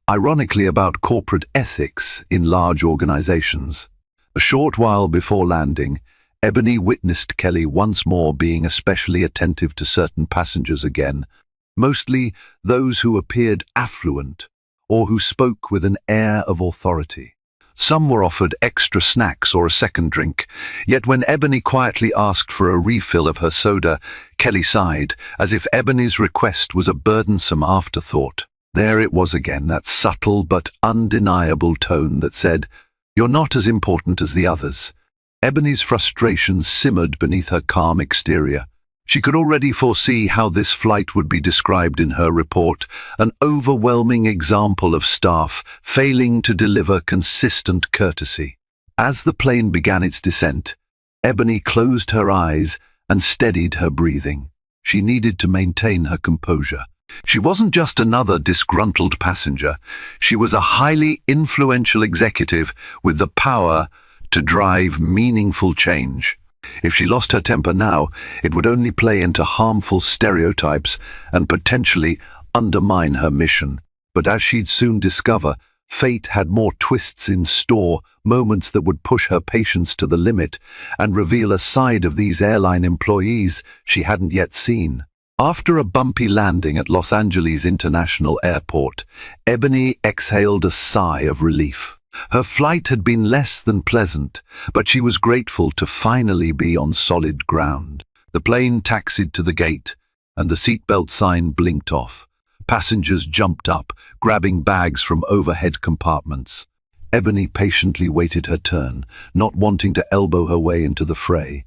ironically about corporate ethics in large organizations. A short while before landing, Ebony witnessed Kelly once more being especially attentive to certain passengers again, mostly those who appeared affluent or who spoke with an air of authority. Some were offered extra snacks or a second drink, yet when Ebony quietly asked for a refill of her soda, Kelly sighed, as if Ebony's request was a burdensome afterthought. There it was again, that subtle but undeniable tone that said, "You're not as important as the others." Ebony's frustration simmered beneath her calm exterior. She could already foresee how this flight would be described in her report, an overwhelming example of staff failing to deliver consistent courtesy. As the plane began its descent, Ebony closed her eyes and steadied her breathing. She needed to maintain her composure. She wasn't just another disgruntled passenger. She was a highly influential executive with the power to drive meaningful change. If she lost her temper now, it would only play into harmful stereotypes and potentially undermine her mission. But as she'd soon discover, fate had more twists in store, moments that would push her patience to the limit and reveal a side of these airline employees she hadn't yet seen. After a bumpy landing at Los Angeles International Airport, Ebony exhaled a sigh of relief. Her flight had been less than pleasant, but she was grateful to finally be on solid ground. The plane taxied to the gate, and the seatbelt sign blinked off. Passengers jumped up, grabbing bags from overhead compartments. Ebony patiently waited her turn, not wanting to elbow her way into the fray.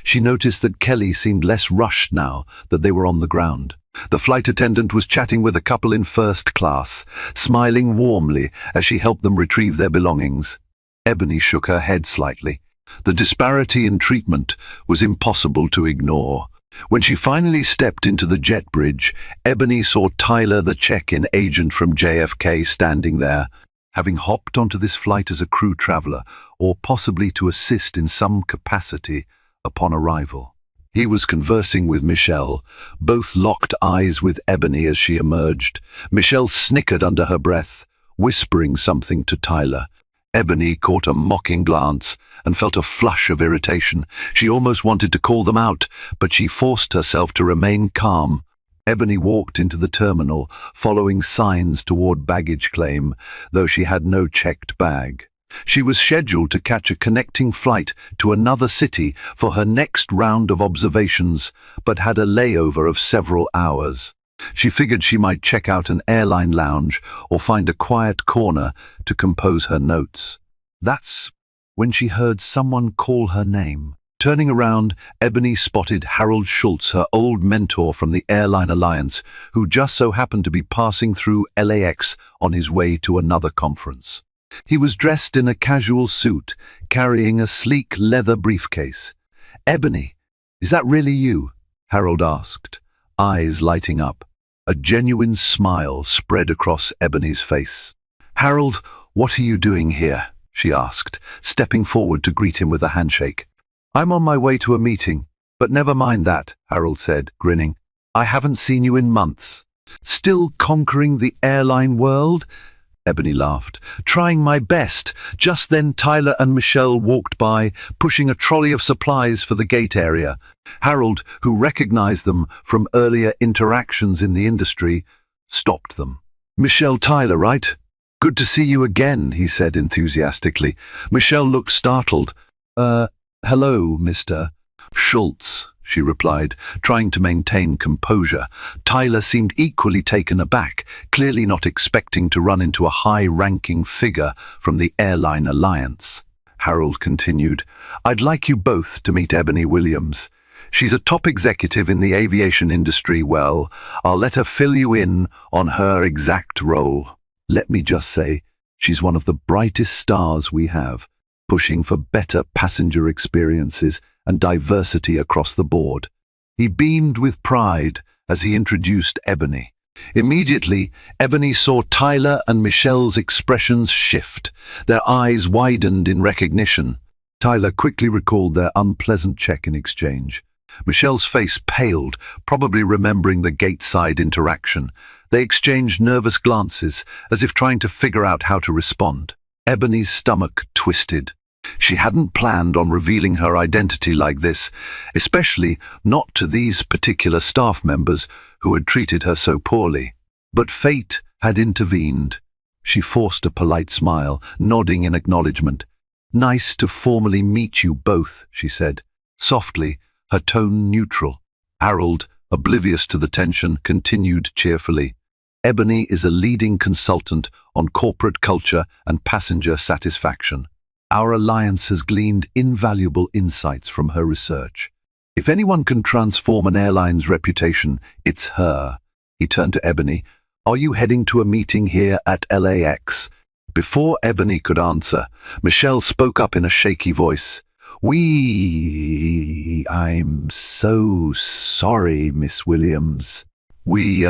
She noticed that Kelly seemed less rushed now that they were on the ground. The flight attendant was chatting with a couple in first class, smiling warmly as she helped them retrieve their belongings. Ebony shook her head slightly. The disparity in treatment was impossible to ignore. When she finally stepped into the jet bridge, Ebony saw Tyler, the check-in agent from JFK, standing there. Having hopped onto this flight as a crew traveler, or possibly to assist in some capacity upon arrival. He was conversing with Michelle. Both locked eyes with Ebony as she emerged. Michelle snickered under her breath, whispering something to Tyler. Ebony caught a mocking glance and felt a flush of irritation. She almost wanted to call them out, but she forced herself to remain calm. Ebony walked into the terminal, following signs toward baggage claim, though she had no checked bag. She was scheduled to catch a connecting flight to another city for her next round of observations, but had a layover of several hours. She figured she might check out an airline lounge or find a quiet corner to compose her notes. That's when she heard someone call her name. Turning around, Ebony spotted Harold Schultz, her old mentor from the Airline Alliance, who just so happened to be passing through LAX on his way to another conference. He was dressed in a casual suit, carrying a sleek leather briefcase. "Ebony, is that really you?" Harold asked, eyes lighting up. A genuine smile spread across Ebony's face. "Harold, what are you doing here?" she asked, stepping forward to greet him with a handshake. "I'm on my way to a meeting, but never mind that," Harold said, grinning. "I haven't seen you in months." "Still conquering the airline world?" Ebony laughed. "Trying my best." Just then Tyler and Michelle walked by, pushing a trolley of supplies for the gate area. Harold, who recognized them from earlier interactions in the industry, stopped them. "Michelle Tyler, right? Good to see you again," he said enthusiastically. Michelle looked startled. Hello, Mr. Schultz," she replied, trying to maintain composure. Tyler seemed equally taken aback, clearly not expecting to run into a high-ranking figure from the Airline Alliance. Harold continued, "I'd like you both to meet Ebony Williams. She's a top executive in the aviation industry. Well, I'll let her fill you in on her exact role. Let me just say, she's one of the brightest stars we have, pushing for better passenger experiences and diversity across the board." He beamed with pride as he introduced Ebony. Immediately, Ebony saw Tyler and Michelle's expressions shift. Their eyes widened in recognition. Tyler quickly recalled their unpleasant check-in exchange. Michelle's face paled, probably remembering the gate-side interaction. They exchanged nervous glances, as if trying to figure out how to respond. Ebony's stomach twisted. She hadn't planned on revealing her identity like this, especially not to these particular staff members who had treated her so poorly. But fate had intervened. She forced a polite smile, nodding in acknowledgement. "Nice to formally meet you both," she said, softly, her tone neutral. Harold, oblivious to the tension, continued cheerfully. "Ebony is a leading consultant on corporate culture and passenger satisfaction. Our alliance has gleaned invaluable insights from her research. If anyone can transform an airline's reputation, it's her." He turned to Ebony. "Are you heading to a meeting here at LAX?" Before Ebony could answer, Michelle spoke up in a shaky voice. I'm so sorry, Miss Williams. We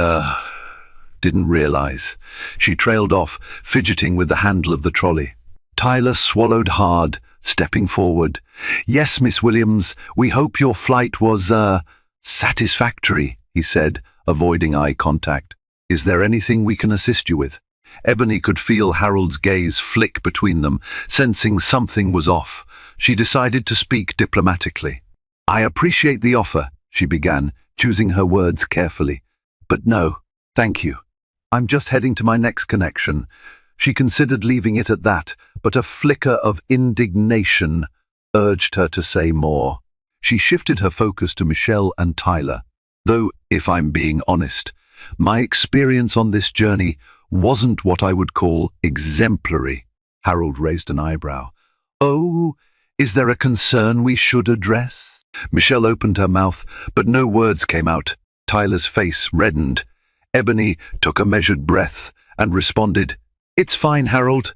didn't realize." She trailed off, fidgeting with the handle of the trolley. Tyler swallowed hard, stepping forward. "Yes, Miss Williams, we hope your flight was, satisfactory," he said, avoiding eye contact. "Is there anything we can assist you with?" Ebony could feel Harold's gaze flick between them, sensing something was off. She decided to speak diplomatically. "I appreciate the offer," she began, choosing her words carefully. "But no, thank you. I'm just heading to my next connection." She considered leaving it at that, but a flicker of indignation urged her to say more. She shifted her focus to Michelle and Tyler. "Though, if I'm being honest, my experience on this journey wasn't what I would call exemplary." Harold raised an eyebrow. "Oh, is there a concern we should address?" Michelle opened her mouth, but no words came out. Tyler's face reddened. Ebony took a measured breath and responded, "It's fine, Harold.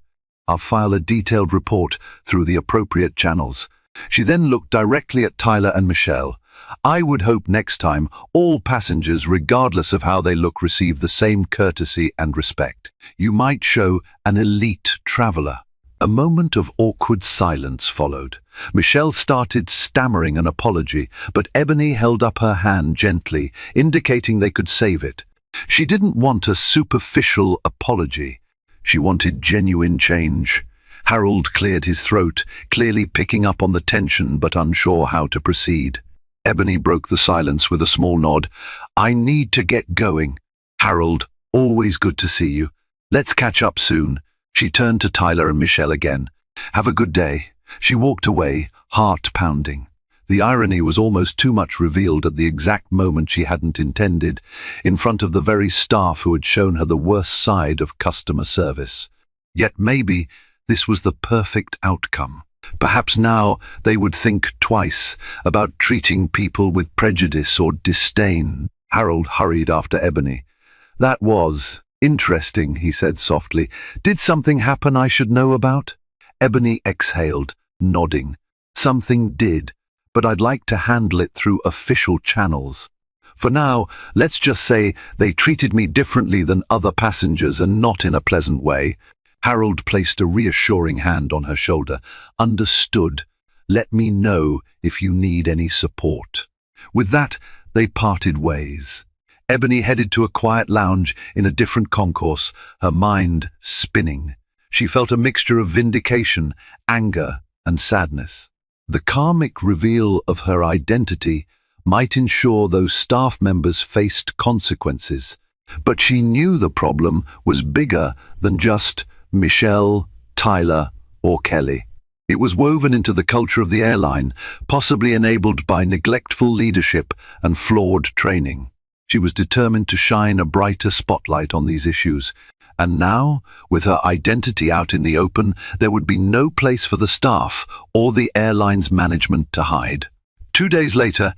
I'll file a detailed report through the appropriate channels." She then looked directly at Tyler and Michelle. "I would hope next time all passengers, regardless of how they look, receive the same courtesy and respect. You might show an elite traveler." A moment of awkward silence followed. Michelle started stammering an apology, but Ebony held up her hand gently, indicating they could save it. She didn't want a superficial apology. She wanted genuine change. Harold cleared his throat, clearly picking up on the tension but unsure how to proceed. Ebony broke the silence with a small nod. "I need to get going." "Harold, always good to see you. Let's catch up soon." She turned to Tyler and Michelle again. "Have a good day." She walked away, heart pounding. The irony was almost too much revealed at the exact moment she hadn't intended, in front of the very staff who had shown her the worst side of customer service. Yet maybe this was the perfect outcome. Perhaps now they would think twice about treating people with prejudice or disdain. Harold hurried after Ebony. "That was interesting," he said softly. "Did something happen I should know about?" Ebony exhaled, nodding. "Something did, but I'd like to handle it through official channels. For now, let's just say they treated me differently than other passengers and not in a pleasant way." Harold placed a reassuring hand on her shoulder. "Understood. Let me know if you need any support." With that, they parted ways. Ebony headed to a quiet lounge in a different concourse, her mind spinning. She felt a mixture of vindication, anger, and sadness. The karmic reveal of her identity might ensure those staff members faced consequences, but she knew the problem was bigger than just Michelle, Tyler, or Kelly. It was woven into the culture of the airline, possibly enabled by neglectful leadership and flawed training. She was determined to shine a brighter spotlight on these issues. And now, with her identity out in the open, there would be no place for the staff or the airline's management to hide. 2 days later,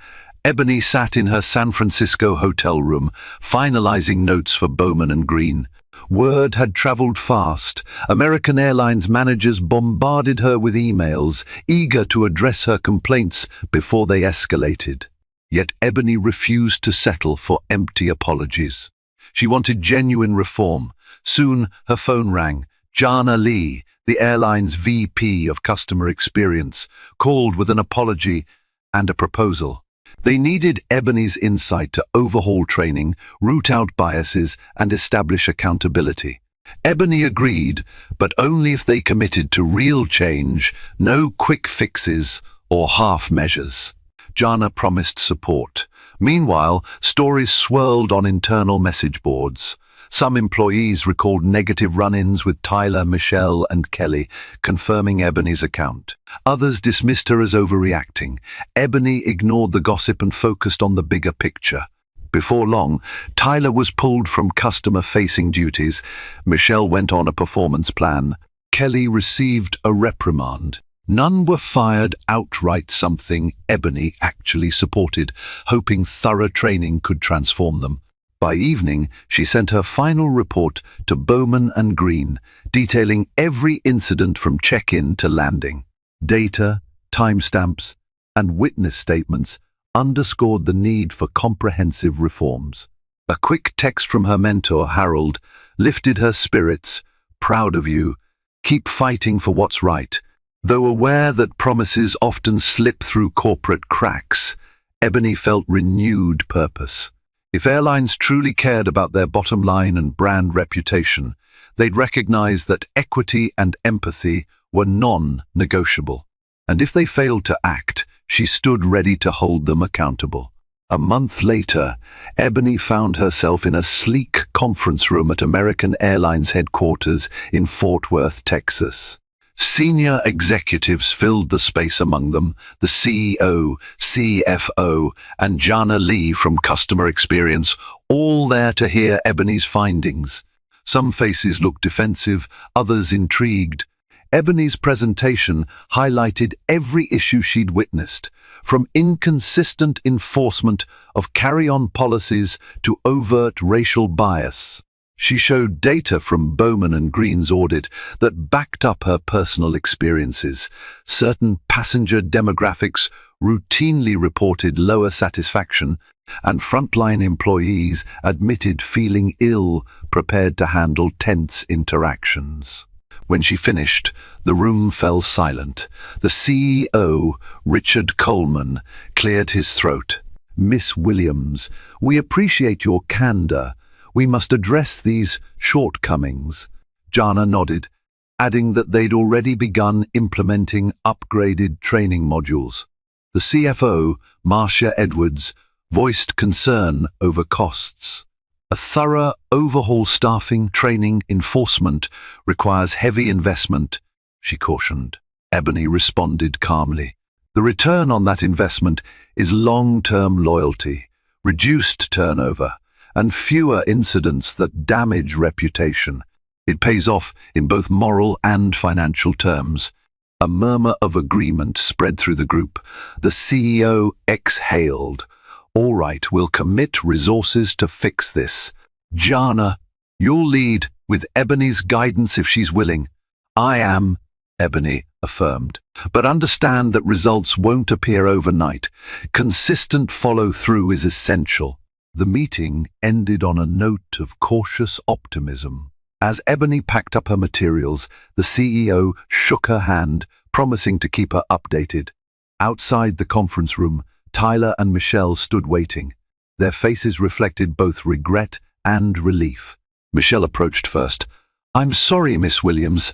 Ebony sat in her San Francisco hotel room, finalizing notes for Bowman and Green. Word had traveled fast. American Airlines managers bombarded her with emails, eager to address her complaints before they escalated. Yet Ebony refused to settle for empty apologies. She wanted genuine reform. Soon her phone rang. Jana Lee, The airline's VP of Customer Experience called with an apology and a proposal. They needed Ebony's insight to overhaul training, root out biases, and establish accountability. Ebony agreed, but only if they committed to real change, no quick fixes or half measures. Jana promised support. Meanwhile, stories swirled on internal message boards. Some employees recalled negative run-ins with Tyler, Michelle, and Kelly, confirming Ebony's account. Others dismissed her as overreacting. Ebony ignored the gossip and focused on the bigger picture. Before long, Tyler was pulled from customer-facing duties. Michelle went on a performance plan. Kelly received a reprimand. None were fired outright, something Ebony actually supported, hoping thorough training could transform them. By evening, she sent her final report to Bowman and Green, detailing every incident from check-in to landing. Data, timestamps, and witness statements underscored the need for comprehensive reforms. A quick text from her mentor, Harold, lifted her spirits. "Proud of you. Keep fighting for what's right." Though aware that promises often slip through corporate cracks, Ebony felt renewed purpose. If airlines truly cared about their bottom line and brand reputation, they'd recognize that equity and empathy were non-negotiable. And if they failed to act, she stood ready to hold them accountable. A month later, Ebony found herself in a sleek conference room at American Airlines headquarters in Fort Worth, Texas. Senior executives filled the space, among them the CEO, CFO, and Jana Lee from Customer Experience, all there to hear Ebony's findings. Some faces looked defensive, others intrigued. Ebony's presentation highlighted every issue she'd witnessed, from inconsistent enforcement of carry-on policies to overt racial bias. She showed data from Bowman and Green's audit that backed up her personal experiences. Certain passenger demographics routinely reported lower satisfaction, and frontline employees admitted feeling ill, prepared to handle tense interactions. When she finished, the room fell silent. The CEO, Richard Coleman, cleared his throat. "Miss Williams, we appreciate your candor. We must address these shortcomings." Jana nodded, adding that they'd already begun implementing upgraded training modules. The CFO, Marcia Edwards, voiced concern over costs. "A thorough overhaul staffing, training, enforcement requires heavy investment," she cautioned. Ebony responded calmly. "The return on that investment is long-term loyalty, reduced turnover, and fewer incidents that damage reputation. It pays off in both moral and financial terms." A murmur of agreement spread through the group. The CEO exhaled. "All right, we'll commit resources to fix this. Jana, you'll lead with Ebony's guidance if she's willing." "I am," Ebony affirmed. "But understand that results won't appear overnight. Consistent follow-through is essential." The meeting ended on a note of cautious optimism. As Ebony packed up her materials, the CEO shook her hand, promising to keep her updated. Outside the conference room, Tyler and Michelle stood waiting. Their faces reflected both regret and relief. Michelle approached first. "I'm sorry, Miss Williams.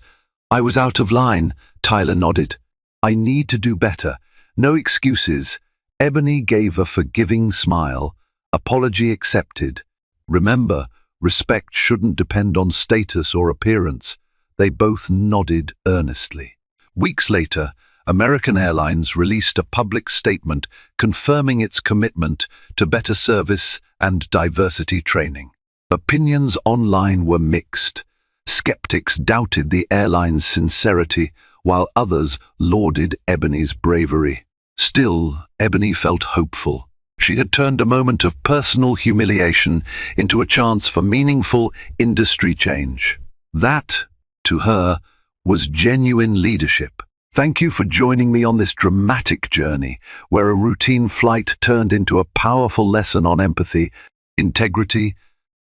I was out of line." Tyler nodded. "I need to do better. No excuses." Ebony gave a forgiving smile. "Apology accepted. Remember, respect shouldn't depend on status or appearance." They both nodded earnestly. Weeks later, American Airlines released a public statement confirming its commitment to better service and diversity training. Opinions online were mixed. Skeptics doubted the airline's sincerity, while others lauded Ebony's bravery. Still, Ebony felt hopeful. She had turned a moment of personal humiliation into a chance for meaningful industry change. That, to her, was genuine leadership. Thank you for joining me on this dramatic journey, where a routine flight turned into a powerful lesson on empathy, integrity,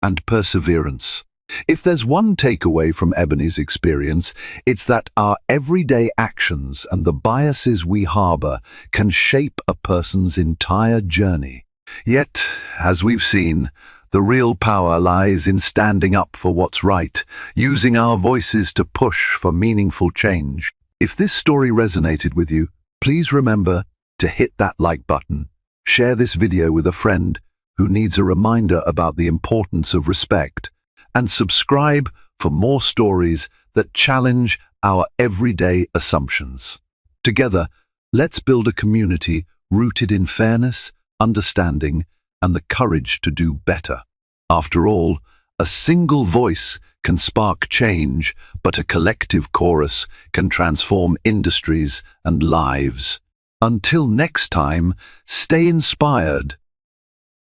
and perseverance. If there's one takeaway from Ebony's experience, it's that our everyday actions and the biases we harbor can shape a person's entire journey. Yet, as we've seen, the real power lies in standing up for what's right, using our voices to push for meaningful change. If this story resonated with you, please remember to hit that like button. Share this video with a friend who needs a reminder about the importance of respect, and subscribe for more stories that challenge our everyday assumptions. Together, let's build a community rooted in fairness, understanding, and the courage to do better. After all, a single voice can spark change, but a collective chorus can transform industries and lives. Until next time, stay inspired